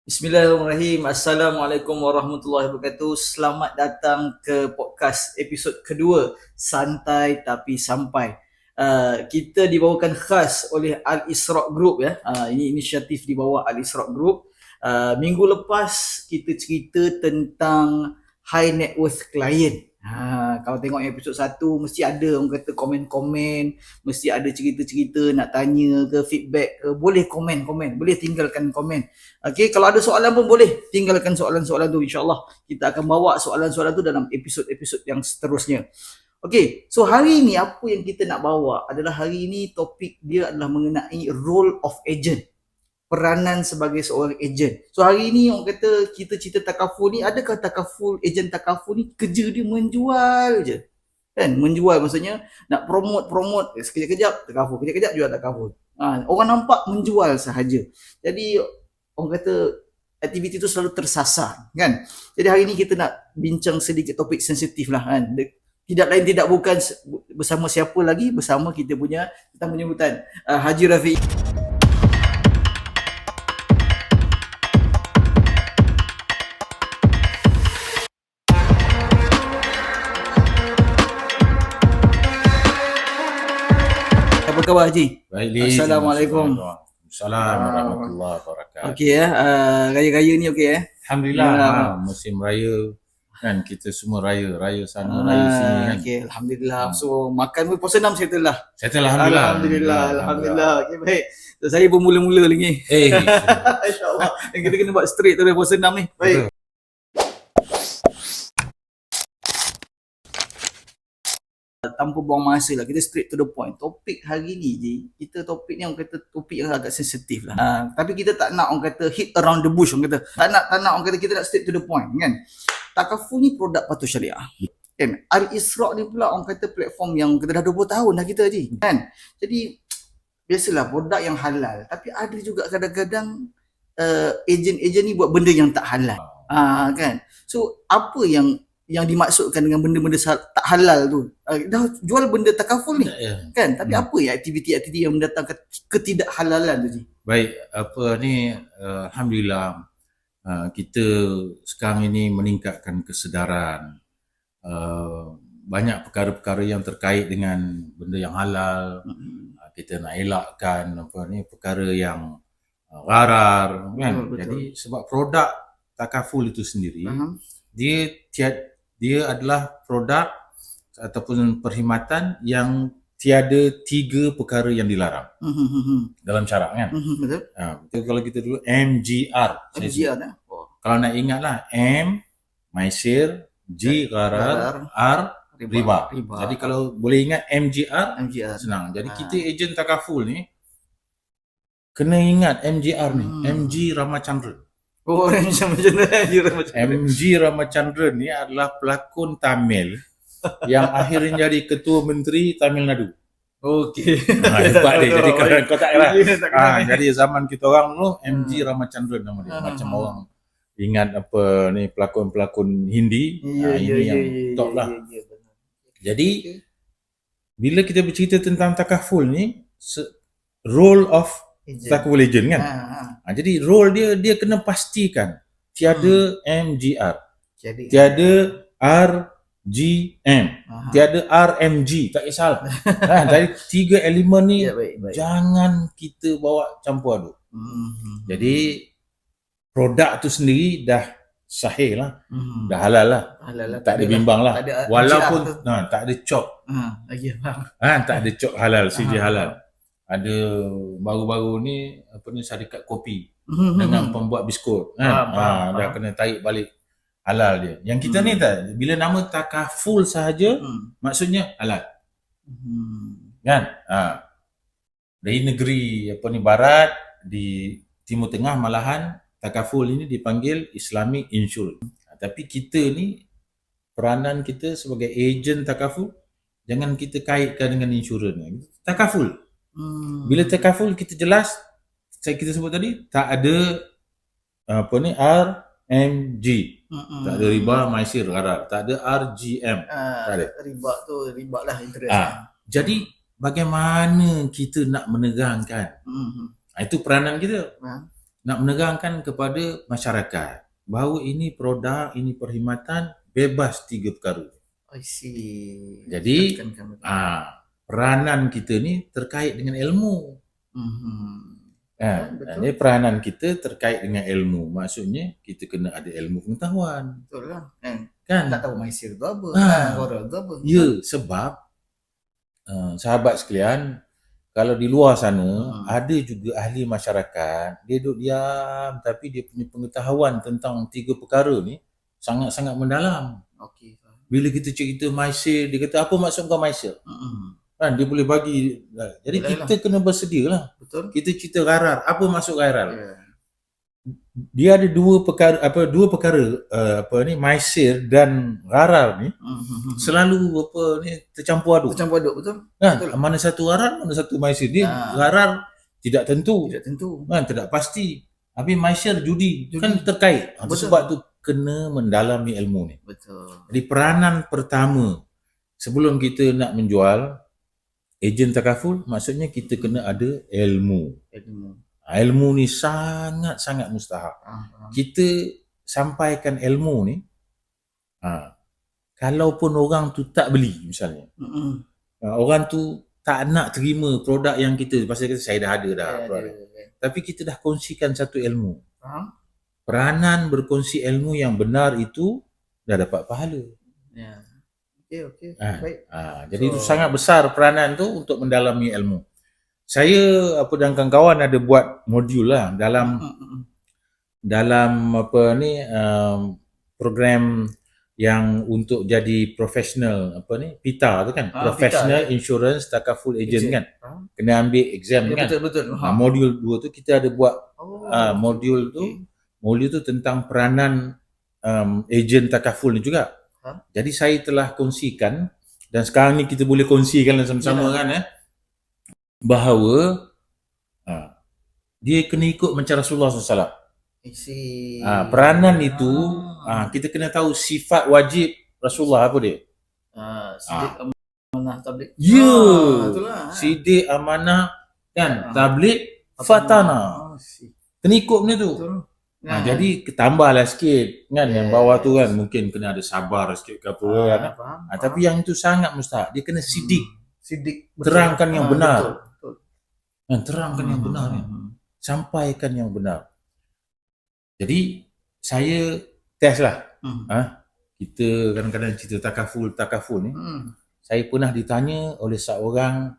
Bismillahirrahmanirrahim. Assalamualaikum warahmatullahi wabarakatuh. Selamat datang ke podcast episod kedua Santai Tapi Sampai. Kita dibawakan khas oleh Al-Isra' Group ya. Ini inisiatif di bawah Al-Isra' Group. Minggu lepas kita cerita tentang high net worth client. Kalau tengok episod 1 mesti ada orang kata komen-komen, mesti ada cerita-cerita nak tanya ke feedback ke, boleh komen, boleh tinggalkan komen. Okey, kalau ada soalan pun boleh tinggalkan soalan-soalan tu, insya-Allah kita akan bawa soalan-soalan tu dalam episod-episod yang seterusnya. Okey, so hari ni apa yang kita nak bawa adalah hari ni topik dia adalah mengenai role of agent. Peranan sebagai seorang ejen. So hari ni orang kata kita cerita takaful ni, adakah takaful, ejen takaful ni kerja dia menjual je? Kan? Menjual maksudnya nak promote sekejap-kejap takaful, kejap-kejap jual takaful. Orang nampak menjual sahaja. Jadi orang kata aktiviti tu selalu tersasar, kan? Jadi hari ni kita nak bincang sedikit topik sensitif lah, kan? Tidak lain tidak bukan bersama siapa lagi, bersama kita punya tetamu jemputan, Haji Rafiq. Apa khabar Haji? Baik, Assalamualaikum. Assalamualaikum warahmatullahi wabarakatuh. Okey ya, raya-raya ni okey ya? Alhamdulillah, musim raya kan, kita semua raya sana, raya sini kan. Okey, alhamdulillah. So makan pun puasa 6 settle lah. Settle alhamdulillah. Alhamdulillah. Okey, baik. So, saya pun mula-mula lagi. Insya-Allah. Kita kena buat straight tu puasa 6 ni. Baik. Tanpa buang masa lah, kita straight to the point. Topik hari ni je, kita topik ni orang kata topik yang agak sensitif lah. Tapi kita tak nak orang kata hit around the bush, orang kata. Tak nak orang kata, kita nak straight to the point kan. Takaful ni produk patuh syariah. Kan? Al-Isra' ni pula orang kata platform yang kita dah 20 tahun dah kita je. Kan? Jadi biasalah produk yang halal, tapi ada juga kadang-kadang ejen-ejen ni buat benda yang tak halal. Kan? So apa yang dimaksudkan dengan benda-benda tak halal tu? Dah jual benda takaful ni, kan? Tapi apa ya aktiviti-aktiviti yang mendatangkan ketidakhalalan tu je? Baik, alhamdulillah kita sekarang ini meningkatkan kesedaran. Banyak perkara-perkara yang terkait dengan benda yang halal. Kita nak elakkan perkara yang gharar kan. Betul. Jadi sebab produk takaful itu sendiri, dia adalah produk ataupun perkhidmatan yang tiada 3 perkara yang dilarang dalam syarak kan. Betul. Kalau kita dulu MGR. Kalau nak ingatlah, M maisir, G gharar, R riba. Jadi kalau boleh ingat MGR senang. Jadi kita ejen takaful ni kena ingat MGR ni, MG Ramachandran. MG Ramachandran ni adalah pelakon Tamil yang akhirnya jadi ketua menteri Tamil Nadu. Okey. Hebat dia. Jadi kalau kau tak kira. Jadi zaman kita orang dulu MG Ramachandran nama dia. Macam orang ingat apa ni pelakon-pelakon Hindi. Ini yang top lah. Jadi bila kita bercerita tentang takaful ni, role of takaful agent kan. Jadi role dia kena pastikan tiada MGR, tiada RGM, tiada RMG, tak kisahlah. Jadi 3 elemen ni jangan kita bawa campur aduk. Jadi produk tu sendiri dah sahih lah, dah halal lah, tak ada bimbang lah. Walaupun tak ada cop, tak ada cop halal, CJ halal. Ada baru-baru ni syarikat kopi dengan pembuat biskut dah kena tarik balik halal dia. Yang kita ni tak, bila nama takaful sahaja maksudnya halal. Kan? Dari negeri barat, di Timur Tengah malahan takaful ini dipanggil Islamic Insurance. Tapi kita ni, peranan kita sebagai ejen takaful, jangan kita kaitkan dengan insurans. Takaful. Bila takaful kita jelas, kita sebut tadi, tak ada RMG, tak ada riba, maisir, gharar, tak ada RGM, tak ada. Riba lah interest. Jadi bagaimana kita nak menegangkan? Itu peranan kita. nak menerangkan kepada masyarakat bahawa ini produk, ini perkhidmatan bebas 3 perkara. I see. Jadi Tekankan. peranan kita ni terkait dengan ilmu. Betul. Jadi peranan kita terkait dengan ilmu. Maksudnya kita kena ada ilmu pengetahuan. Betul lah. Kan? Tak tahu maisir tu apa, oral tu apa. Ya, sebab sahabat sekalian, kalau di luar sana ada juga ahli masyarakat, dia duduk diam tapi dia punya pengetahuan tentang 3 perkara ni sangat-sangat mendalam. Okey. Bila kita cerita maisir, dia kata apa maksud kau maisir? Kan dia boleh bagi. Jadi kita kena bersedia lah. Betul. Kita cerita gharar, apa maksud gharar? Yeah. Dia ada dua perkara maisir dan gharar ni selalu tercampur aduk. Betul. Kan? Mana satu gharar, mana satu maisir. Dia gharar tidak tentu. Kan, tidak pasti. Habis maisir judi kan terkait. Sebab tu kena mendalami ilmu ni. Betul. Jadi peranan pertama sebelum kita nak menjual ejen takaful, maksudnya kita kena ada ilmu. Ilmu ni sangat-sangat mustahak. Kita sampaikan ilmu ni, kalaupun orang tu tak beli misalnya, orang tu tak nak terima produk yang kita, pasal kata saya dah ada dah produk. Tapi kita dah kongsikan satu ilmu. Peranan berkongsi ilmu yang benar itu dah dapat pahala. Ya. Okey. Baik. Jadi itu sangat besar peranan tu untuk mendalami ilmu. Saya dan kawan-kawan ada buat modul lah dalam program yang untuk jadi professional PITA tu kan, Professional Insurance Takaful Agent kan. Kena ambil exam kan. Betul. Modul 2 tu kita ada buat modul tu tentang peranan ejen takaful ni juga. Jadi saya telah kongsikan dan sekarang ni kita boleh kongsikan sama-sama kan bahawa dia kena ikut macam Rasulullah SAW. Peranan itu kita kena tahu sifat wajib Rasulullah apa dia? Sidik amanah tabligh. Ya. Itulah. Sidik amanah kan, tabligh fatana. Kena ikut benda tu. Betul. Jadi tambahlah sikit kan, yang bawah tu kan mungkin kena ada sabar sikit ke apa kan. Tapi yang itu sangat mustahak. Dia kena sidik. Terangkan yang benar. Betul. Terangkan yang benar ni. Sampaikan yang benar. Jadi saya test lah. Kita kadang-kadang cerita takaful ni. Saya pernah ditanya oleh seorang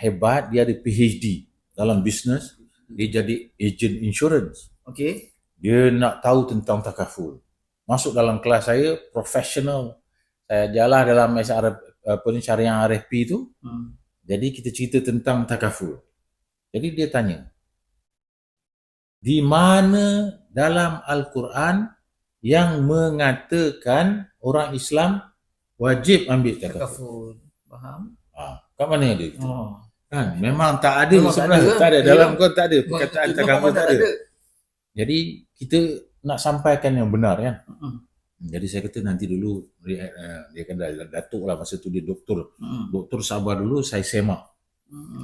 hebat, dia ada PhD dalam bisnes. Dia jadi agent insurance. Okey. Dia nak tahu tentang takaful. Masuk dalam kelas saya, profesional. Saya ajarlah dalam syariah RFP tu. Jadi kita cerita tentang takaful. Jadi dia tanya, di mana dalam Al-Quran yang mengatakan orang Islam wajib ambil takaful? Faham? Kat mana ada itu? Kan memang tak ada sebenarnya. Tak ada dalam Quran, tak ada perkataan takaful, tak ada. Jadi kita nak sampaikan yang benar kan. Jadi saya kata nanti dulu dia kan datuk lah masa tu dia doktor. Doktor sabar dulu, saya semak.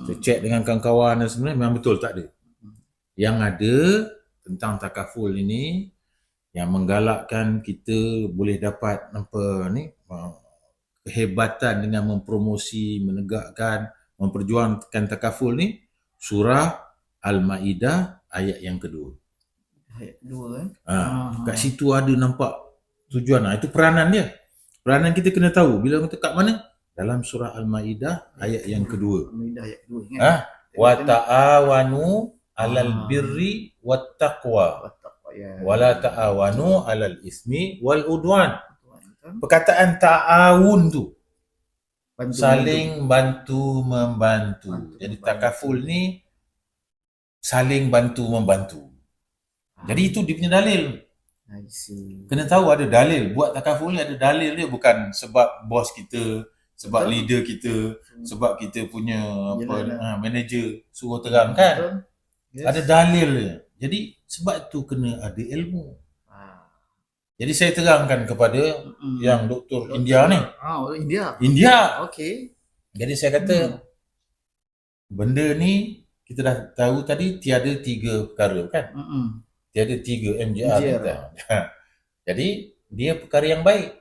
Saya cek dengan kawan-kawan dan sebenarnya memang betul tak ada. Yang ada tentang takaful ini yang menggalakkan kita boleh dapat kehebatan dengan mempromosi, menegakkan, memperjuangkan takaful ni, surah Al-Maidah ayat yang kedua. Ayat 2 kat situ ada nampak tujuan. Itu peranan dia. Peranan kita kena tahu. Bila kita kat mana? Dalam surah Al-Maidah ayat yang kedua. Al-Maidah ayat 2 kan. Wa ta'awanu 'alal birri wat taqwa. Wa la ta'awanu 'alal ismi wal udwan. Perkataan ta'awun tu saling bantu membantu. Jadi takaful ni saling bantu membantu. Jadi itu dia punya dalil. Kena tahu ada dalil. Buat takaful ni ada dalil dia, bukan sebab bos kita, sebab leader kita, sebab kita punya manager suruh terangkan. Ada dalil dia. Jadi sebab tu kena ada ilmu. Jadi saya terangkan kepada yang doktor India ni. India. Okey. Jadi saya kata benda ni kita dah tahu tadi tiada 3 perkara kan? Tiada 3 MJR kita. Jadi dia perkara yang baik.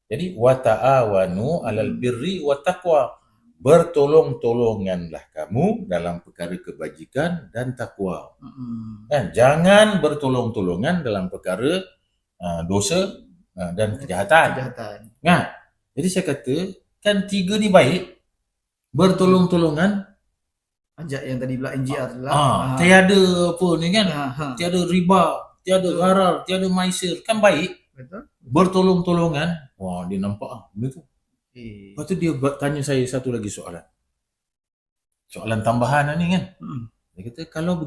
Jadi wa ta'awanu 'alal birri wa taqwa. Bertolong-tolonganlah kamu dalam perkara kebajikan dan takwa. Kan? Jangan bertolong-tolongan dalam perkara dosa dan kejahatan. Kan? Jadi saya kata kan 3 ni baik. Bertolong-tolongan. Ajak yang tadi pula NGR lah. Tiada apa ni kan? Tiada riba, tiada gharar, tiada maisir. Kan baik. Betul. Bertolong-tolongan. Wah, dia nampak benda tu. Lepas tu dia tanya saya satu lagi soalan. Soalan tambahan ni kan. Dia kata kalau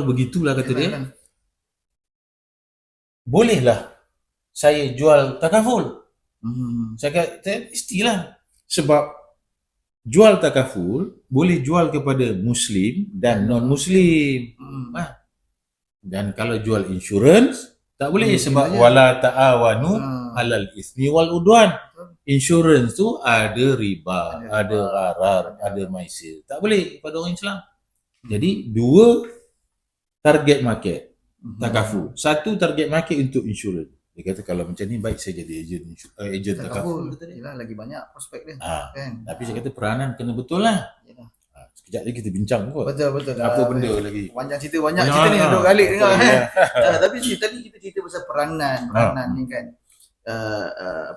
begitulah kata dia, bolehlah saya jual takaful. Saya kata mestilah. Sebab jual takaful boleh jual kepada Muslim dan non-Muslim. Dan kalau jual insurans tak boleh sebab wala ta'awanu 'alal ismi wal udwan. Insurans tu ada riba, ada gharar, ada maisir. Tak boleh pada orang Islam. Jadi 2 target market takaful. 1 target market untuk insurans. Dia kata kalau macam ni baik saya jadi ejen takaful. Yalah, lagi banyak prospek dia. Kan? Tapi saya kata peranan kena betul lah. Sekejap lagi kita bincang kot. Betul. Apa benda lagi? Banyak cerita ni duduk kali dengar kan. Tapi tadi kita cerita pasal peranan ni kan.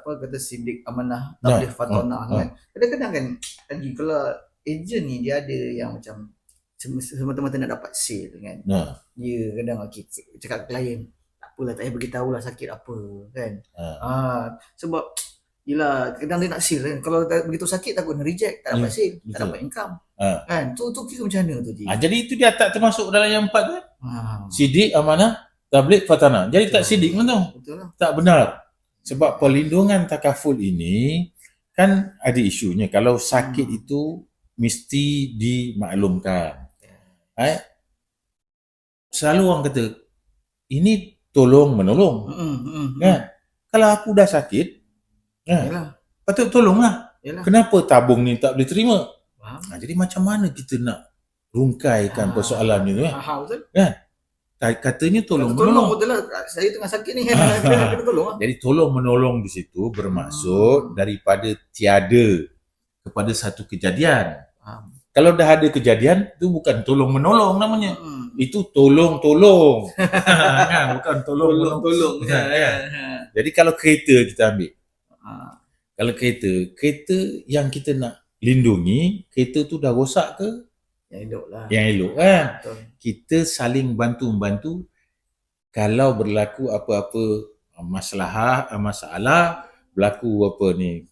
Apa kata sindik amanah tabligh fatonah kan. Kadang-kadang kan lagi kalau ejen ni dia ada yang macam semata-mata nak dapat sale kan. Dia kadang cakap klien tak apalah, tak payah beritahu lah sakit apa kan. Sebab yelah kadang dia nak sale kan. Kalau begitu sakit takut reject, tak dapat sale, tak dapat income. Kan? Tu kira macam mana tu Ji? Jadi itu dia tak termasuk dalam yang 4 tu kan? Sidik, amanah, tabligh, fatanah. Jadi tak sidik pun tu. Betul lah. Tak benar. Sebab perlindungan takaful ini kan ada isunya. Kalau sakit itu mesti dimaklumkan. Selalu orang kata ini tolong menolong. Kan? Kalau aku dah sakit, patut tolonglah. Kenapa tabung ni tak boleh terima? Jadi macam mana kita nak rungkaikan persoalan ni kan? Kan? Katanya tolong menolong. Betul lah. Saya tengah sakit ni kan. Kena tolong lah. Jadi tolong menolong di situ bermaksud daripada tiada kepada satu kejadian. Kalau dah ada kejadian, itu bukan tolong menolong namanya. Itu tolong-tolong. Kan? Bukan tolong-tolong. Jadi kalau kereta kita ambil. Kalau kereta yang kita nak lindungi, kereta tu dah rosak ke? Yang elok lah. Yang elok kan? Betul. Kita saling bantu-membantu. Kalau berlaku apa-apa masalah, berlaku apa ni,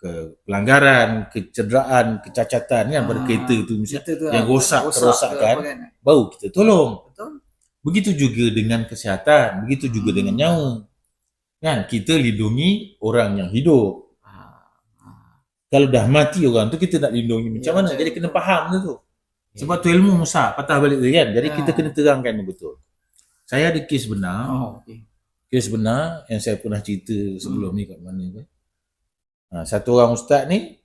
ke pelanggaran, kecederaan, kecacatan kan pada kereta tu misalnya yang rosak kerosakan, kan? Baru kita tolong. Betul. Begitu juga dengan kesihatan, begitu juga dengan nyawa. Kan kita lindungi orang yang hidup. Kalau dah mati orang tu kita nak lindungi macam mana? Jadi kena faham tu. Sebab tu ilmu musa patah balik tu kan. Jadi kita kena terangkan yang betul. Saya ada kes benar. Kes benar yang saya pernah cerita sebelum ni kat mana tu. Satu orang ustaz ni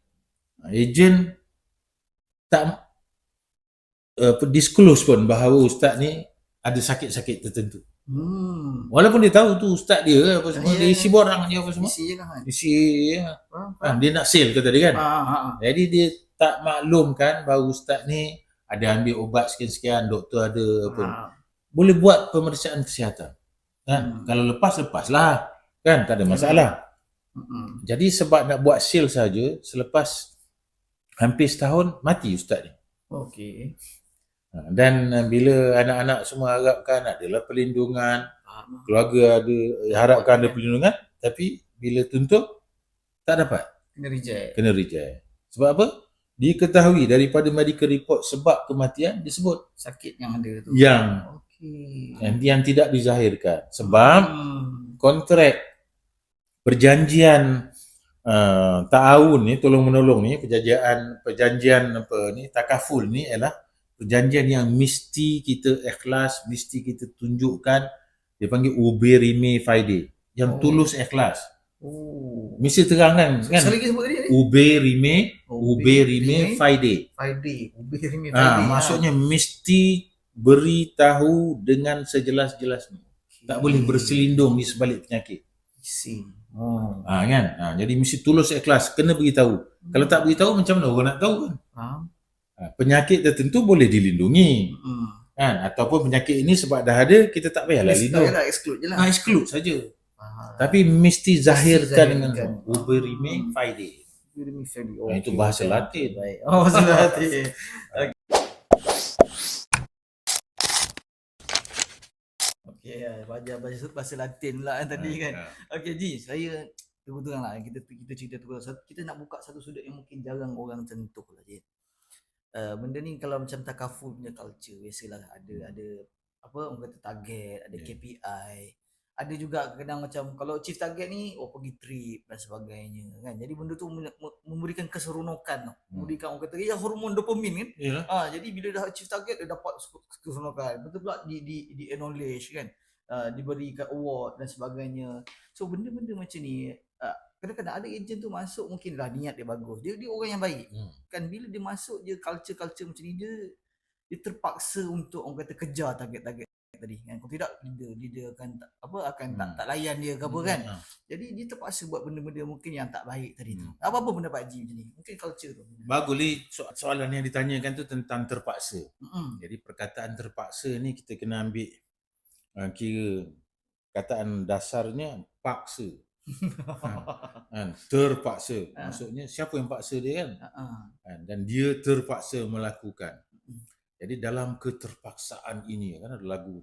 ejen tak disclose pun bahawa ustaz ni ada sakit-sakit tertentu. Walaupun dia tahu tu ustaz dia apa semua, dia isi borang je apa semua. Isi je kan. Isi dia nak sale kata dia kan. Jadi dia tak maklumkan bahawa ustaz ni ada ambil ubat sekian-sekian, doktor ada apa. Boleh buat pemeriksaan kesihatan. Kan? Kalau lepaslah kan, tak ada masalah. Jadi sebab nak buat sale saja, selepas hampir setahun mati ustaz ni. Okey. Dan bila anak-anak semua harapkan adalah perlindungan, keluarga harapkan ada perlindungan, tapi bila tuntut tak dapat. Kena reject. Sebab apa? Diketahui daripada medical report sebab kematian disebut sakit yang ada tu. Yang tidak dizahirkan. Sebab kontrak perjanjian ta'awun ni, tolong menolong ni, perjanjian apa ni, takaful ni ialah perjanjian yang mesti kita ikhlas, mesti kita tunjukkan, dia panggil ube rime faide, yang tulus ikhlas. Oh. Mesti terang kan? Sekali lagi sebut tadi. Ube Rime Friday. Ube Rime Friday. Maksudnya mesti beritahu dengan sejelas-jelasnya. Tak boleh berselindung di sebalik penyakit. Kan? Jadi mesti tulus ikhlas, kena beritahu. Kalau tak beritahu macam mana orang nak tahu kan? Penyakit tertentu boleh dilindungi. Kan? Ataupun penyakit ini sebab dah ada, kita tak payahlah lindung. Exclude je lah. Exclude saja. Tapi mesti zahirkan dengan Ube Rime Friday. Itu bahasa Latin. Bahasa Latin. Bahasa Latin lah tadi kan. Okey Ji, saya terang lah kita cerita tu. Kita nak buka satu sudut yang mungkin jarang orang sentuh lah Ji. Benda ni kalau macam takaful punya culture, biasalah ada apa orang kata target, ada KPI. Ada juga kadang macam kalau chief target ni pergi trip dan sebagainya kan. Jadi benda tu memberikan keseronokan, memberikan orang kata hormon dopamin kan. Jadi bila dah chief target dia dapat keseronokan. Betul pula di acknowledge kan. Diberikan award dan sebagainya. So benda-benda macam ni kadang-kadang ada ejen tu masuk mungkinlah niat dia bagus. Dia orang yang baik. Kan bila dia masuk je culture macam ni dia terpaksa untuk orang kata kejar target-target tadi kan. Kalau tidak dia akan tak layan dia ke apa kan. Jadi dia terpaksa buat benda-benda mungkin yang tak baik tadi tu. Apa pendapat Haji macam ni? Mungkin culture tu. Bagus li soalan yang ditanyakan tu tentang terpaksa. Jadi perkataan terpaksa ni kita kena ambil kira kataan dasarnya paksa. Terpaksa. Maksudnya siapa yang paksa dia kan? Dan dia terpaksa melakukan. Jadi dalam keterpaksaan ini kan ada lagu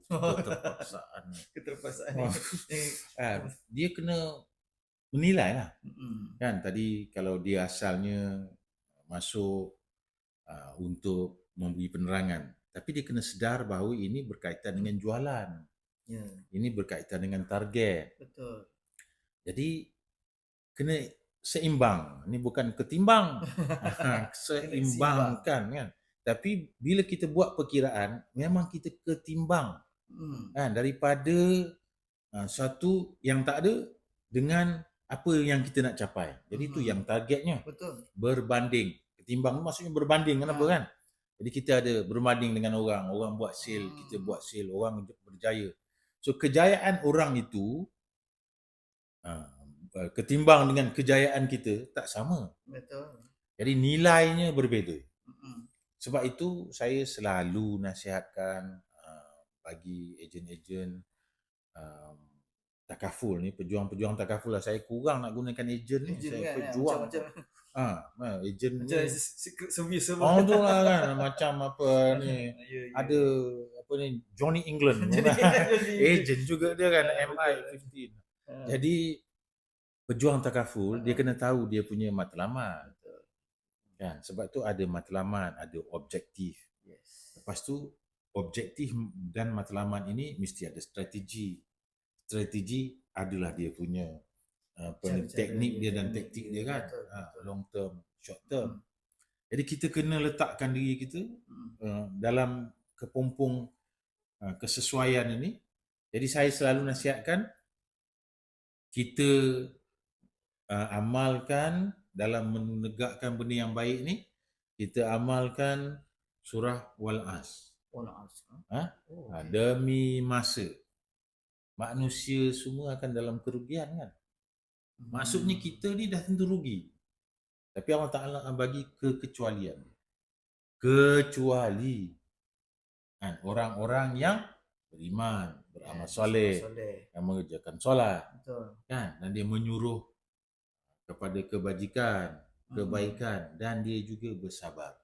keterpaksaan dia kena menilai lah kan. Tadi kalau dia asalnya masuk untuk memberi penerangan, tapi dia kena sedar bahawa ini berkaitan dengan jualan, ini berkaitan dengan target. Betul. Jadi kena seimbang, ini bukan ketimbang. Seimbangkan kan. Tapi bila kita buat perkiraan, memang kita ketimbang kan, daripada satu yang tak ada dengan apa yang kita nak capai. Jadi itu yang targetnya. Betul. Berbanding. Ketimbang maksudnya berbanding kenapa kan? Jadi kita ada berbanding dengan orang buat sale, kita buat sale, orang berjaya. So kejayaan orang itu ketimbang dengan kejayaan kita tak sama. Betul. Jadi nilainya berbeza. Sebab itu saya selalu nasihatkan bagi ejen-ejen takaful ni, pejuang-pejuang takaful lah. Saya kurang nak gunakan ejen ni, saya kan, pejuang. Ejen macam secret service tu lah kan, macam apa ni. Ada apa ni Johnny England. Ejen juga dia kan, MI15. Jadi pejuang takaful dia kena tahu dia punya matlamat. Kan? Sebab tu ada matlamat, ada objektif. Lepas tu objektif dan matlamat ini mesti ada strategi. Strategi adalah dia punya teknik dia dan taktik dia kan. Long term, short term. Jadi kita kena letakkan diri kita dalam kepompong kesesuaian ini. Jadi saya selalu nasihatkan kita amalkan dalam menegakkan benda yang baik ni, kita amalkan surah Wal-As. Demi masa. Manusia semua akan dalam kerugian kan. Maksudnya kita ni dah tentu rugi. Tapi Allah Ta'ala bagi kekecualian. Kecuali kan, orang-orang yang beriman, beramal soleh, yang mengerjakan solat. Kan? Dan dia menyuruh kepada kebajikan, kebaikan, dan dia juga bersabar.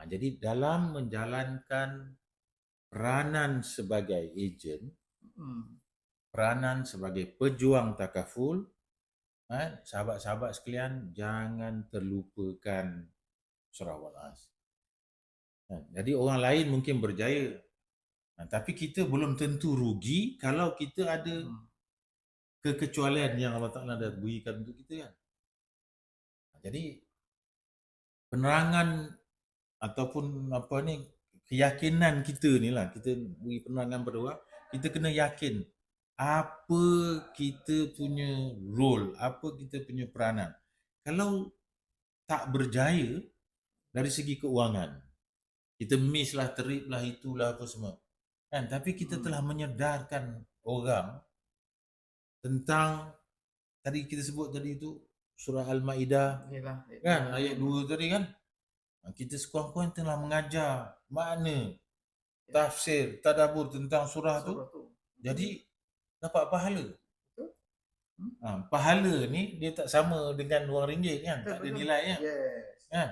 Jadi dalam menjalankan peranan sebagai ejen, peranan sebagai pejuang takaful, sahabat-sahabat sekalian, jangan terlupakan surah Wal-As. Jadi orang lain mungkin berjaya, tapi kita belum tentu rugi kalau kita ada kekecualian yang Allah Ta'ala dah berikan untuk kita kan. Jadi penerangan ataupun apa ni, keyakinan kita ni lah, kita beri penerangan pada orang, kita kena yakin apa kita punya role, apa kita punya peranan. Kalau tak berjaya dari segi keuangan, kita miss lah, terip lah, itulah apa semua. Kan? Tapi kita telah menyedarkan orang tentang tadi kita sebut tadi itu surah Al-Maidah, kan, ayat 2 tadi kan. Kita sekurang-kurang telah mengajar makna, tafsir, tadabbur tentang surah tu. Jadi dapat pahala. Pahala ni dia tak sama dengan RM2 kan, tak ada nilai kan. Kan?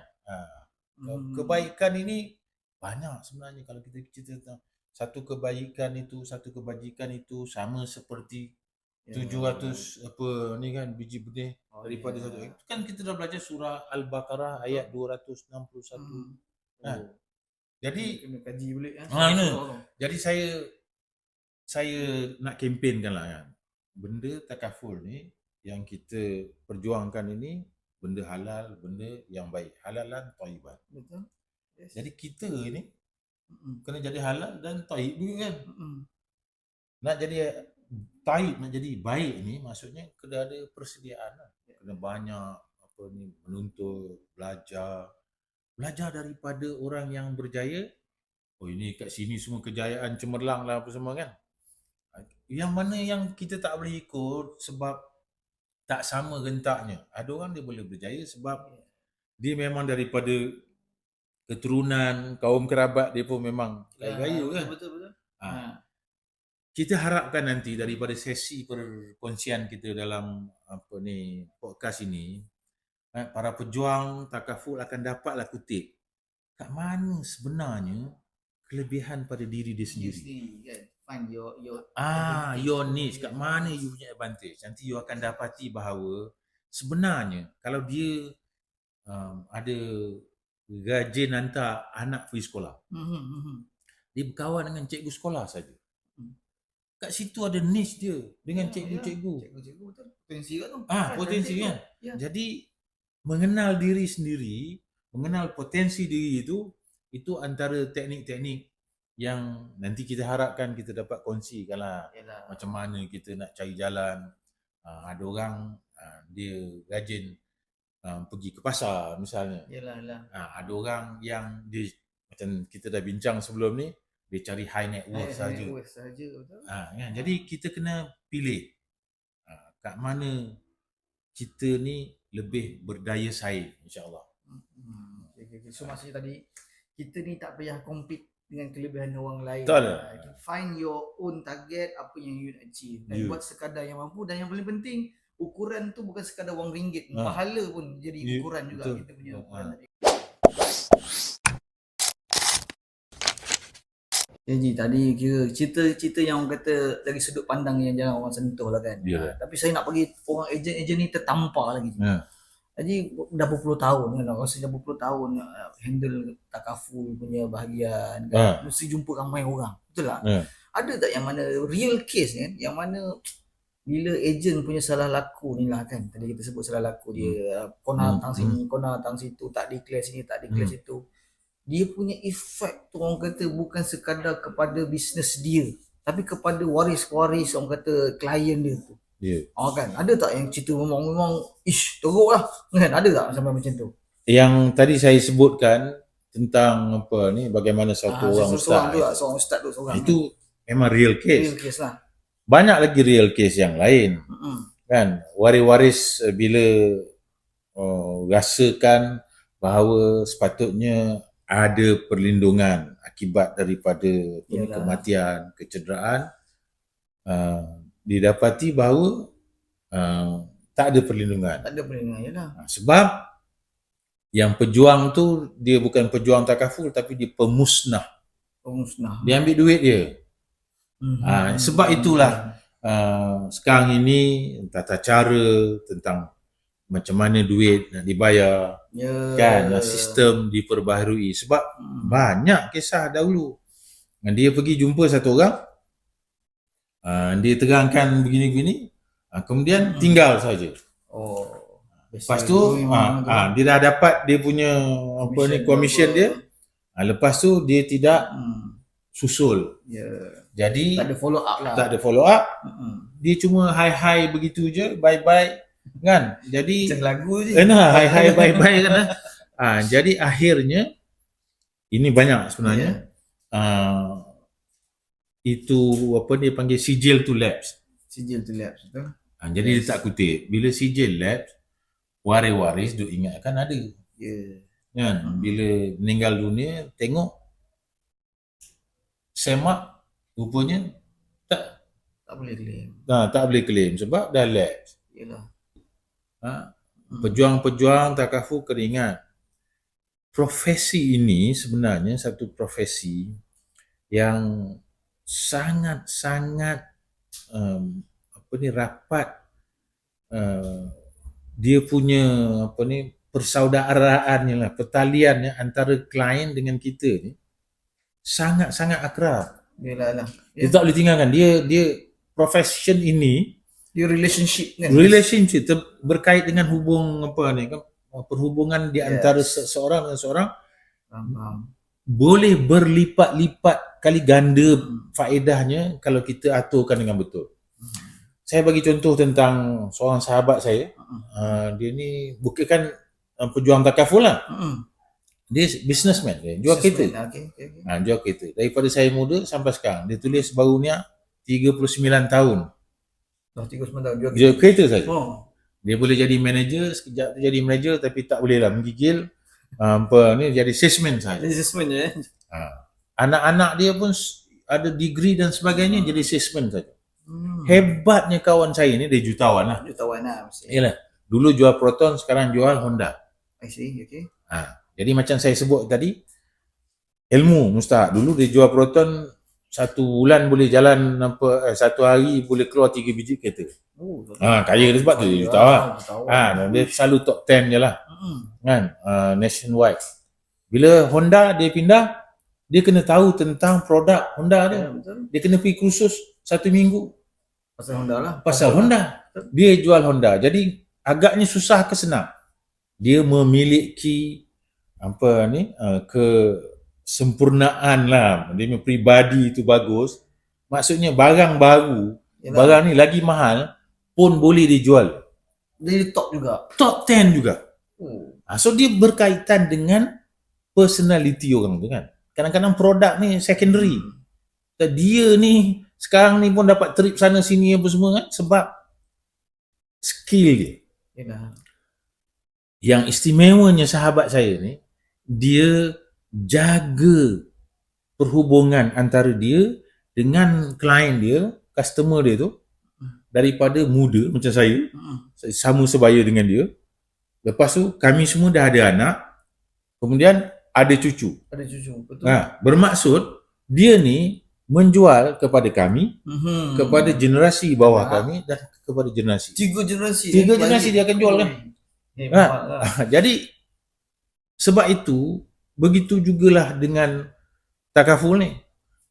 Kebaikan ini banyak sebenarnya. Kalau kita cerita tentang satu kebaikan itu, satu kebajikan itu sama seperti 700 apa ni kan biji benih daripada satu. Itu kan kita dah belajar surah Al-Baqarah ayat 261. Jadi kena kaji balik kan. Jadi saya nak kempenkanlah kan. Benda takaful ni yang kita perjuangkan ini benda halal, benda yang baik, halalan thayyiban. Betul. Yes. Jadi kita ni kena jadi halal dan thayyib juga kan. Nak jadi taib, nak jadi baik ni maksudnya kena ada persediaan lah. Kena banyak apa ni, menuntut, belajar daripada orang yang berjaya. Oh ini kat sini semua kejayaan cemerlang lah apa semua kan. Yang mana yang kita tak boleh ikut sebab tak sama rentaknya. Ada orang dia boleh berjaya sebab dia memang daripada keturunan, kaum kerabat dia pun memang kaya-kaya kan. Betul. Kita harapkan nanti daripada sesi perkongsian kita dalam apa ni podcast ini, para pejuang takaful akan dapatlah kutip kat mana sebenarnya kelebihan pada diri dia sendiri. Kan? Find your your niche, kat mana you punya advantage. Nanti you akan dapati bahawa sebenarnya kalau dia ada rajin hantar anak pergi sekolah, dia berkawan dengan cikgu sekolah saja. Kat situ ada niche dia dengan cikgu-cikgu. Cikgu betul. Potensi kat tu. Potensi kan. Jadi mengenal diri sendiri, mengenal potensi diri itu antara teknik-teknik yang nanti kita harapkan kita dapat kongsikan lah. Macam mana kita nak cari jalan. Ada orang dia rajin pergi ke pasar misalnya. Ada orang yang dia macam kita dah bincang sebelum ni, dia cari high net worth saja. Kan? Jadi kita kena pilih kat mana kita ni lebih berdaya saing, insya-Allah. So maksudnya tadi kita ni tak payah compete dengan kelebihan orang lain. Find your own target, apa yang you nak achieve. Dan buat sekadar yang mampu. Dan yang paling penting, ukuran tu bukan sekadar wang ringgit. Pahala pun jadi ukuran juga. Kita punya ukuran tadi. Jadi tadi kira cerita-cerita yang orang kata dari sudut pandang yang jangan orang sentuh lah kan. Tapi saya nak bagi orang ejen-ejen ni tertampar lagi. Jadi dah berpuluh tahun kan, rasa dah berpuluh tahun handle takaful punya bahagian kan. Mesti jumpa ramai orang. Betul tak? Ada tak yang mana real case kan, yang mana bila ejen punya salah laku ni lah kan. Tadi kita sebut salah laku dia, kona tang sini, kona tang situ, tak declare sini, tak declare situ. Dia punya efek tu orang kata bukan sekadar kepada bisnes dia, tapi kepada waris-waris orang kata klien dia tu. Kan, ada tak yang cerita memang teruk lah kan, ada tak sampai macam tu? Yang tadi saya sebutkan tentang apa ni, bagaimana satu orang ustaz tu, itu memang real case lah. Banyak lagi real case yang lain. Kan, waris-waris bila rasakan bahawa sepatutnya ada perlindungan akibat daripada kematian, kecederaan, didapati bahawa tak ada perlindungan. Sebab yang pejuang tu dia bukan pejuang takaful, tapi dia pemusnah. Dia ambil duit dia. Sebab itulah sekarang ini tata cara tentang macam mana duit nak dibayar, kan, sistem diperbaharui. Sebab banyak kisah dahulu dia pergi jumpa satu orang, dia terangkan begini-begini, kemudian tinggal saja. Lepas tu dia dah dapat dia punya commission dia. Lepas tu dia tidak susul. Ya. Jadi Tak ada follow up lah. tak ada follow up. Dia cuma hi begitu je, bye kan. Jadi Macam lagu je. hi bye kan. Jadi akhirnya ini banyak sebenarnya. Itu apa dia panggil sijil to lapse. Sijil to lapse, betul. Jadi dia tak kutip. Bila sijil lapse, waris-waris duk ingatkan ada. Kan? Bila meninggal dunia, tengok semak rupanya tak boleh claim. Tak boleh claim sebab dah lapse. Yalah. Pejuang-pejuang takaful kena ingat. Profesi ini sebenarnya satu profesi yang sangat-sangat rapat dia punya persaudaraannya lah, pertaliannya antara klien dengan kita ni sangat-sangat akrab. Yalah. Dia tak boleh tinggalkan. Dia profession ini, dia relationship kan. Relationship berkait dengan perhubungan di antara seseorang dengan seorang. Boleh berlipat-lipat kali ganda faedahnya kalau kita aturkan dengan betul. Saya bagi contoh tentang seorang sahabat saya. Dia ni bukan pejuang takaful lah. Dia businessman, dia jual kereta. Jual kereta. Daripada saya muda sampai sekarang. Dia tulis baru ni 39 tahun. Dah 39 tahun jual kereta saja. Dia boleh jadi manager, sekejap dia jadi manager tapi tak boleh lah menggigil. Jadi salesman saja. Salesman je. Anak-anak dia pun ada degree dan sebagainya, jadi salesman saja. Hebatnya kawan saya ni, dia jutawan lah. Yalah. Dulu jual Proton, sekarang jual Honda. I see, okay. Jadi macam saya sebut tadi, ilmu mustahak. Dulu dia jual Proton, satu bulan boleh jalan satu hari boleh keluar 3 biji kereta. Kaya dia sebab tu dia jutawan. Dia selalu top 10 je lah. Kan? Nationwide. Bila Honda dia pindah, dia kena tahu tentang produk Honda dia. Dia kena pergi kursus 1 minggu. Pasal Honda lah. Pasal Honda. Dia jual Honda. Jadi agaknya susah ke senang. Dia memiliki kesempurnaan lah. Dia punya peribadi itu bagus. Maksudnya barang baru, barang ni lagi mahal pun boleh dijual. Dia top juga. Top 10 juga. So dia berkaitan dengan personality orang tu kan. Kadang-kadang produk ni secondary. Dia ni sekarang ni pun dapat trip sana sini apa semua kan sebab skill dia. Yang istimewanya sahabat saya ni, dia jaga perhubungan antara dia dengan klien dia, customer dia tu daripada muda macam saya sama sebaya dengan dia. Lepas tu kami semua dah ada anak, kemudian ada cucu. Betul. Bermaksud dia ni menjual kepada kami, kepada generasi bawah kami dan kepada generasi. 3 generasi. 3 generasi dia akan jual kan. Jadi sebab itu begitu jugalah dengan takaful ni.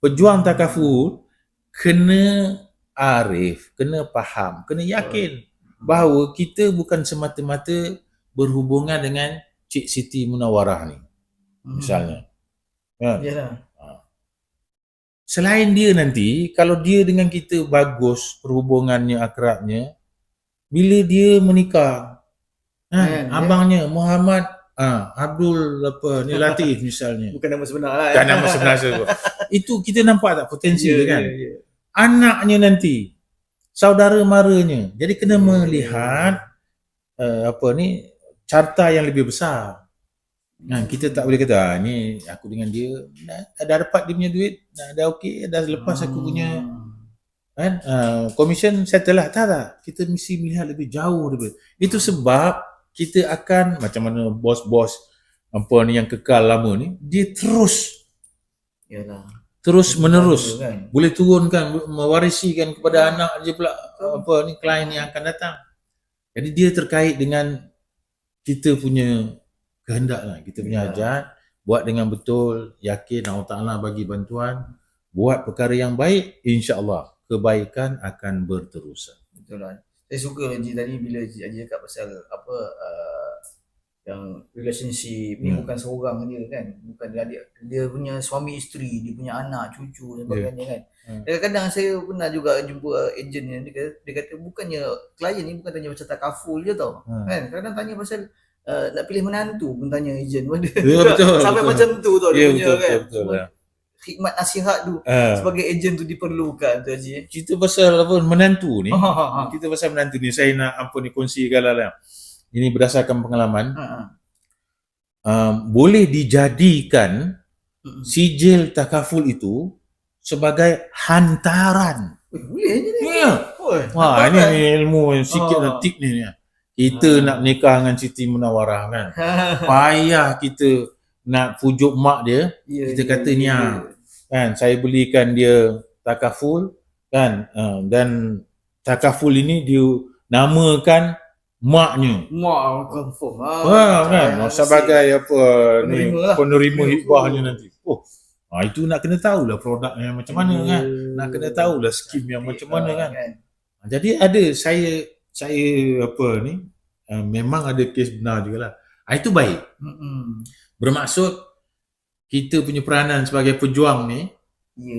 Pejuang takaful kena arif, kena faham, kena yakin bahawa kita bukan semata-mata berhubungan dengan Cik Siti Munawarah ni. Misalnya. Selain dia nanti, kalau dia dengan kita bagus perhubungannya, akrabnya, bila dia menikah, abangnya Muhammad Abdul Latif misalnya. Bukan nama sebenar lah. Dan nama sebenar sebab. Itu kita nampak tak potensi dia kan? Anaknya nanti, saudara maranya. Jadi kena melihat carta yang lebih besar. Kita tak boleh kata ni aku dengan dia dah dapat dia punya duit, dah okey, dah lepas aku punya kan commission settle lah. Tak. Kita mesti melihat lebih jauh daripada. Itu sebab kita akan macam mana bos-bos yang kekal lama ni, dia terus menerus kan? Boleh turunkan, mewarisikan kepada anak dia pula klien yang akan datang. Jadi dia terkait dengan kita punya kehendak lah, kita punya hajat, buat dengan betul, yakin Allah Ta'ala bagi bantuan, buat perkara yang baik, insya-Allah kebaikan akan berterusan. Betul lah. Saya suka Haji tadi bila Haji cakap pasal yang relationship ni bukan seorang je kan, bukan dia punya suami isteri, dia punya anak, cucu dan sebagainya kan. Kadang-kadang saya pernah juga jumpa ejen yang dia kata bukannya klien ni bukan tanya macam takaful je tau. Kan kadang tanya pasal nak pilih menantu pun tanya ejen pada betul, sampai betul. macam tu tau dia punya betul, kan. betul, Khidmat nasihat tu sebagai ejen tu diperlukan tu Haji. Kita pasal apa menantu ni. Kita pasal menantu ni saya nak kongsikan lah. Ini berdasarkan pengalaman. Boleh dijadikan sijil takaful itu sebagai hantaran. Boleh je ni. Wah, ini ilmu sikit tip ni. Kita nak menikah dengan Siti Munawarah kan. Payah kita nak pujuk mak dia. Kita kata ni kan saya belikan dia takaful kan, dan takaful ini dia namakan maknya. Mak confirm. Kan sebagai apa ni penerima hibahnya nanti. Itu nak kena tahulah produknya macam mana kan. Nak kena tahulah skim yang macam mana kan. Jadi ada saya apa ni memang ada kes benar jugalah. Itu baik. Bermaksud kita punya peranan sebagai pejuang ni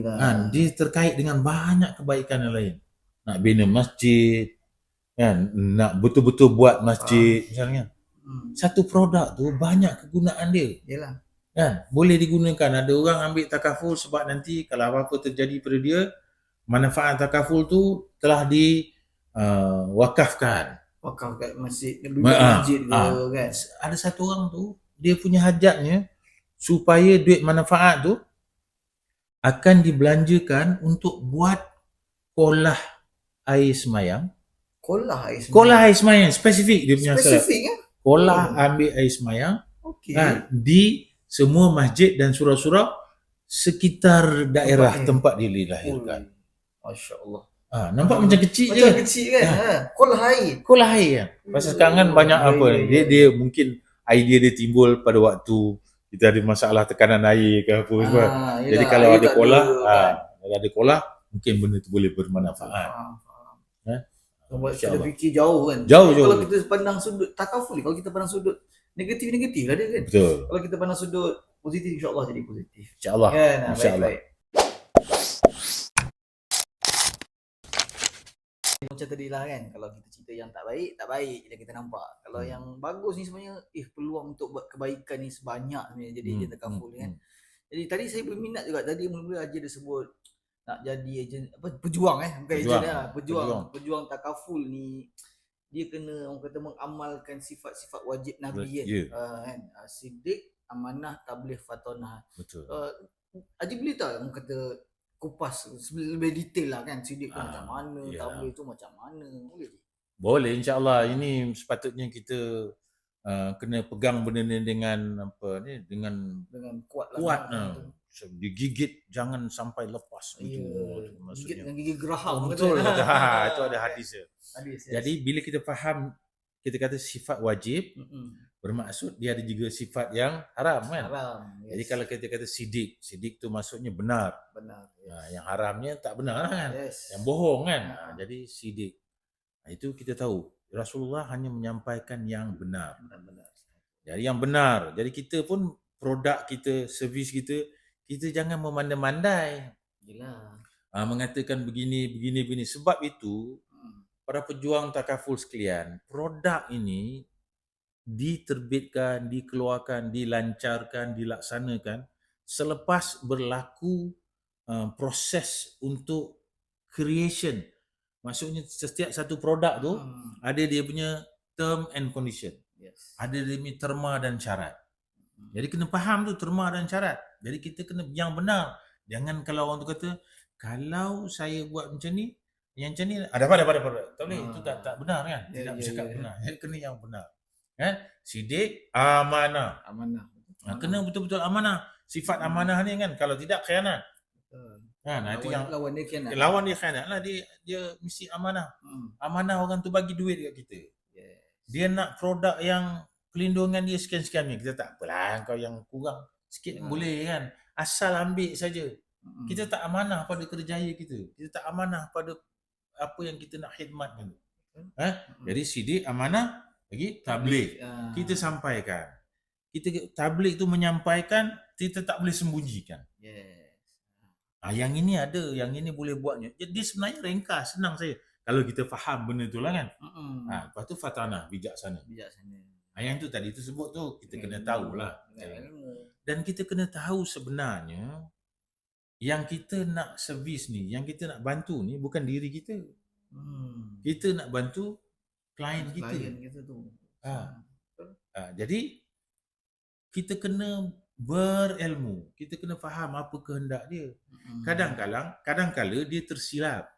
kan, dia terkait dengan banyak kebaikan yang lain. Nak bina masjid kan, nak betul-betul buat masjid misalnya. Satu produk tu banyak kegunaan dia. Yalah. Kan, boleh digunakan. Ada orang ambil takaful sebab nanti kalau apa-apa terjadi pada dia, manfaat takaful tu telah diwakafkan. Wakaf kat masjid, masjid ke kan. Ada satu orang tu, dia punya hajatnya supaya duit manfaat tu akan dibelanjakan untuk buat kolah air semayang. Kolah air semayang. Kolah air semayang spesifik dia punya spesifik kan? Kolah ambil air semayang kan, di semua masjid dan surau-surau sekitar daerah tempat dia dilahirkan. Masya-Allah. Nampak macam kecil je. Macam kecil kan. Kolah air. Kolah air kan. Pasal sekarang kan banyak apa dia mungkin idea dia timbul pada waktu kita ada masalah tekanan air ke apa semua. Jadi kalau ada kolah, kalau ada kolah mungkin benda tu boleh bermanfaat. Kita fikir jauh kan. Jauh. Kalau kita pandang sudut takaful, kalau kita pandang sudut negatif lah dia kan. Betul. Kalau kita pandang sudut positif, insya-Allah jadi positif. Insya-Allah. Kan? Insya-Allah. Macam tadi lah kan, kalau kita cerita yang tak baik je kita nampak. Kalau yang bagus ni sebenarnya peluang untuk buat kebaikan ni sebanyak sebenarnya jadi ejen takaful kan. Jadi tadi saya berminat juga, tadi mula-mula Haji dia sebut nak jadi ejen pejuang bukan ejen pejuang takaful ni dia kena orang kata mengamalkan sifat-sifat wajib Nabi kan. Siddiq, amanah, tabligh, fatonah. Betul. Haji boleh tak orang kata kupas lebih detail lah kan, Siddiq tu macam mana, tabligh tu macam mana, boleh? Boleh, insya-Allah. Ini sepatutnya kita kena pegang benda ni dengan apa ni, dengan kuat digigit jangan sampai lepas gitu. Maksudnya gigit dengan gigi geraham. Betul. Itu ada hadis. Jadi bila kita faham, kita kata sifat wajib, bermaksud dia ada juga sifat yang haram kan. Jadi kalau kita kata sidik tu maksudnya benar. Yang haramnya tak benar kan. Yang bohong kan. Jadi sidik. Itu kita tahu Rasulullah hanya menyampaikan yang benar. Jadi yang benar. Jadi kita pun produk kita, servis kita jangan memandai-mandai. Mengatakan begini. Sebab itu para pejuang takaful sekalian, produk ini diterbitkan, dikeluarkan, dilancarkan, dilaksanakan selepas berlaku proses untuk creation. Maksudnya setiap satu produk tu ada dia punya term and condition. Ada dia punya terma dan syarat. Jadi kena faham tu terma dan syarat. Jadi kita kena yang benar. Jangan kalau orang tu kata, kalau saya buat macam ni, yang macam ni ada. Tak boleh, itu tak benar kan? Tidak bercakap benar. Jadi kena yang benar. Kan? Sidik, amanah. Kena betul-betul amanah. Sifat amanah ni kan, kalau tidak khianat. Kan? Itu yang lawan dia khianat lah, dia mesti amanah. Amanah orang tu bagi duit kat kita. Dia nak produk yang pelindungan dia sekian-sekian ni. Kita tak apalah, kau yang kurang sikit boleh kan. Asal ambil saja. Kita tak amanah pada kerjaya kita. Kita tak amanah pada apa yang kita nak khidmatkan. Jadi sidik, amanah, Lagi tabligh. Kita sampaikan. Kita tabligh tu menyampaikan, kita tak boleh sembunyikan. Yes. Yang ini ada, yang ini boleh buatnya. Jadi sebenarnya ringkas, senang saya. Kalau kita faham benda tu lah kan. Lepas tu fatanah, bijaksana. Yang tu tadi tu sebut tu, kita kena tahulah. Dan kita kena tahu sebenarnya yang kita nak servis ni, yang kita nak bantu ni bukan diri kita. Kita nak bantu klien kita. Jadi kita kena berilmu, kita kena faham apa kehendak dia. Kadang-kala dia tersilap.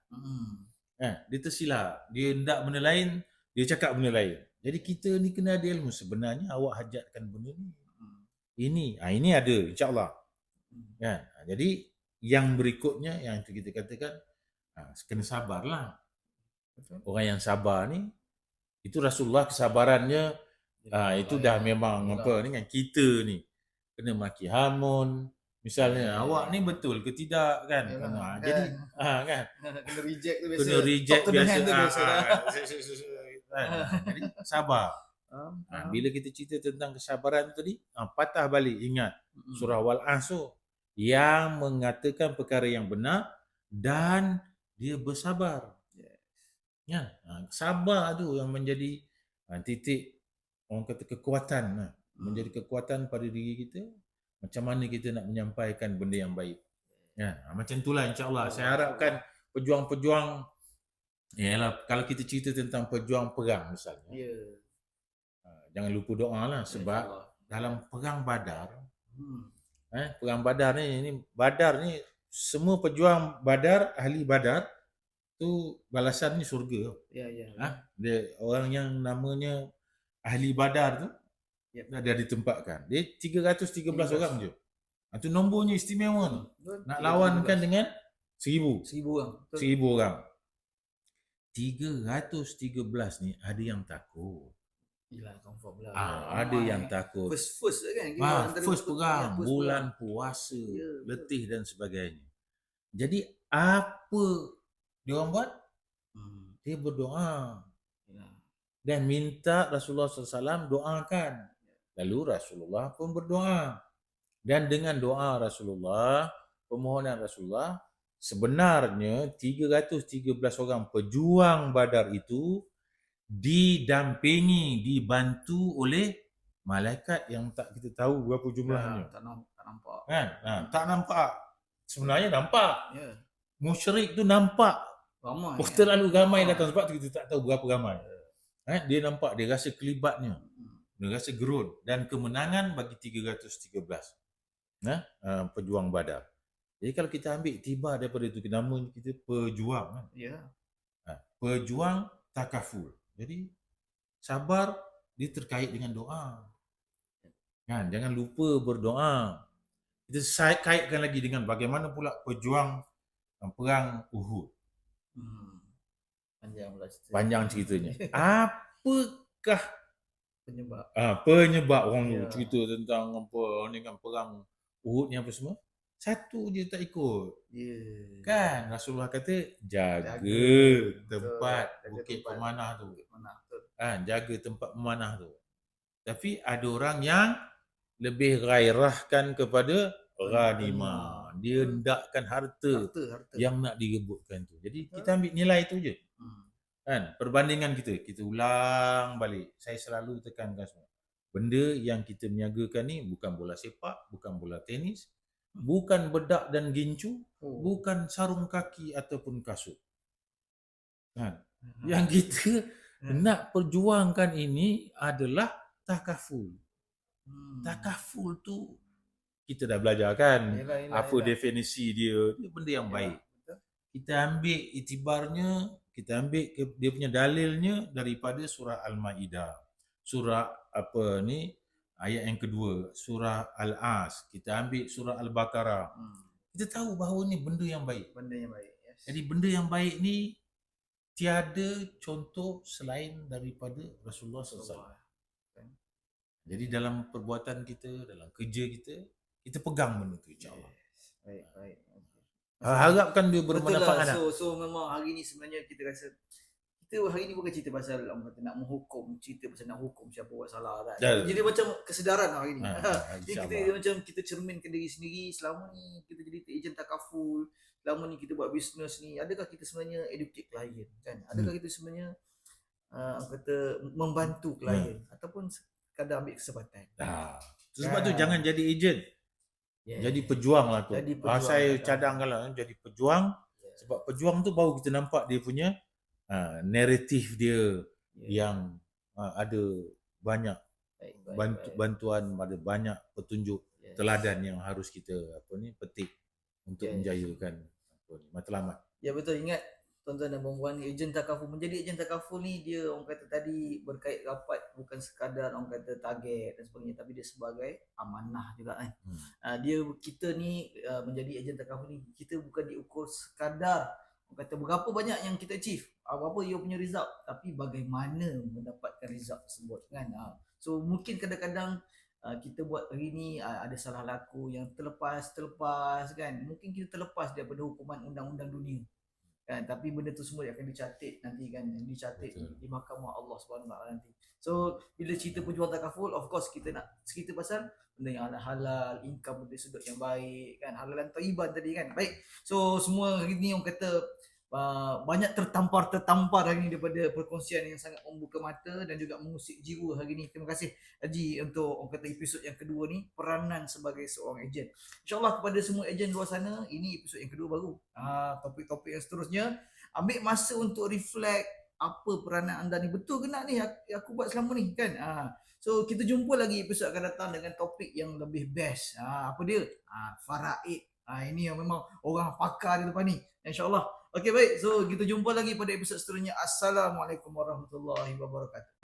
Dia tersilap, dia hendak benda lain, dia cakap benda lain. Jadi kita ni kena ada ilmu, sebenarnya awak hajatkan benda ni. Ini ada insya-Allah. Kan? Jadi yang berikutnya yang kita katakan kena sabarlah. Orang yang sabar ni, itu Rasulullah kesabarannya itu dah memang apa ni kan, kita ni kena maki hamun misalnya, awak ni betul ke tidak kan. Jadi kan kena reject tu biasa. Kena reject biasa. Jadi sabar. Bila kita cerita tentang kesabaran tadi, patah balik ingat surah Wal-As tu yang mengatakan perkara yang benar dan dia bersabar. Sabar tu yang menjadi titik orang kata kekuatan, menjadi kekuatan pada diri kita. Macam mana kita nak menyampaikan benda yang baik. Macam itulah insya-Allah. Saya harapkan pejuang-pejuang, kalau kita cerita tentang pejuang perang misalnya. Jangan lupa doa lah, sebab dalam perang Badar, perang Badar ni Badar ni semua pejuang Badar, ahli Badar tu balasan ni syurga. Dia orang yang namanya ahli Badar tu dah ditempatkan. Dia 313 orang je. Itu nombornya istimewa tu. Nak lawankan dengan 1000 orang. 1000 orang. 313 ni ada yang takut. Ada yang takut. First kan? First perang, bulan puasa, letih dan sebagainya. Jadi apa dia orang buat? Dia berdoa. Dan minta Rasulullah SAW doakan. Lalu Rasulullah pun berdoa. Dan dengan doa Rasulullah, permohonan Rasulullah, sebenarnya 313 orang pejuang Badar itu didampingi, dibantu oleh malaikat yang tak kita tahu berapa jumlahnya. Tak nampak. Kan? Tak nampak. Sebenarnya nampak. Musyrik tu nampak. Ramai. Terlalu ramai datang sebab kita tak tahu berapa ramai. Dia nampak, dia rasa kelibatnya. Dia rasa gerun dan kemenangan bagi 313 pejuang Badar. Jadi kalau kita ambil tiba daripada itu, nama kita pejuang kan. Pejuang takaful. Jadi sabar dia terkait dengan doa. Kan, jangan lupa berdoa. Kita kaitkan lagi dengan bagaimana pula pejuang perang Uhud. Panjang ceritanya. Apakah penyebab orang cerita tentang apa ni kan, perang Uhud ni apa semua? Satu je tak ikut. Kan Rasulullah kata jaga tempat bukit pemanah tu. Jaga tempat pemanah tu. Tapi ada orang yang lebih gairahkan kepada ghanimah. Dia hendakkan harta yang nak direbutkan tu. Jadi kita ambil nilai tu je. Kan, perbandingan kita ulang balik. Saya selalu tekankan semua. Benda yang kita meniagakan ni bukan bola sepak, bukan bola tenis, bukan bedak dan gincu, bukan sarung kaki ataupun kasut. Kan? Yang kita nak perjuangkan ini adalah takaful. Takaful tu kita dah belajar kan. Apa definisi dia? Dia benda yang baik. Kita ambil itibarnya, kita ambil dia punya dalilnya daripada surah Al-Maidah. Surah apa ni? Ayat yang kedua, surah Al-As. Kita ambil surah Al-Baqarah. Kita tahu bahawa ni benda yang baik. Jadi benda yang baik ni tiada contoh selain daripada Rasulullah SAW. Jadi dalam perbuatan kita, dalam kerja kita, kita pegang benda tu insya-Allah. Baik. Harapkan dia bermanfaat. So memang hari ni sebenarnya kita rasa kita hari ni bukan cerita pasal orang kata nak menghukum, cerita pasal nak hukum siapa buat salah tak. Ya. Jadi macam kesedaran hari ni. Jadi kita InsyaAllah. macam kita cerminkan diri sendiri, selama ni kita jadi ejen takaful, selama ni kita buat bisnes ni, adakah kita sebenarnya educate klien kan? Adakah kita sebenarnya orang kata membantu klien ataupun sekadar ambil kesempatan. Sebab tu jangan jadi ejen. Jadi pejuang lah tu. Jadi pejuang, Saya cadang kalau jadi pejuang, sebab pejuang tu baru kita nampak dia punya naratif dia yang ada banyak bantuan, ada banyak petunjuk teladan yang harus kita petik untuk menjayakan matlamat. Ya betul, ingat tuan-tuan dan puan-puan, ejen takaful, menjadi ejen takaful ni dia orang kata tadi berkait rapat bukan sekadar orang kata target dan sebagainya, tapi dia sebagai amanah juga kan. Kita ni menjadi ejen takaful ni, kita bukan diukur sekadar orang kata berapa banyak yang kita achieve, berapa you punya result, tapi bagaimana mendapatkan result tersebut kan. So mungkin kadang-kadang kita buat hari ni ada salah laku yang terlepas kan, mungkin kita terlepas daripada hukuman undang-undang dunia kan, tapi benda tu semua akan dicatat nanti kan, dicatat di mahkamah Allah Subhanahu Wa Taala nanti. So bila cerita pejuang takaful, of course kita nak cerita pasal benda yang halal, income dari sudut yang baik kan, halal dan thayyiban tadi kan. Baik, so semua hari ni orang kata banyak tertampar hari ni daripada perkongsian yang sangat membuka mata dan juga mengusik jiwa hari ni. Terima kasih Haji untuk orang kata episod yang kedua ni, peranan sebagai seorang ejen. InsyaAllah kepada semua ejen luar sana, ini episod yang kedua baru. Topik-topik yang seterusnya, ambil masa untuk reflect apa peranan anda ni, betul ke nak ni aku buat selama ni kan. So kita jumpa lagi episod akan datang dengan topik yang lebih best. Apa dia? Faraid. Ini yang memang orang pakar di depan ni, insyaAllah. Okey baik, so kita jumpa lagi pada episod seterusnya. Assalamualaikum warahmatullahi wabarakatuh.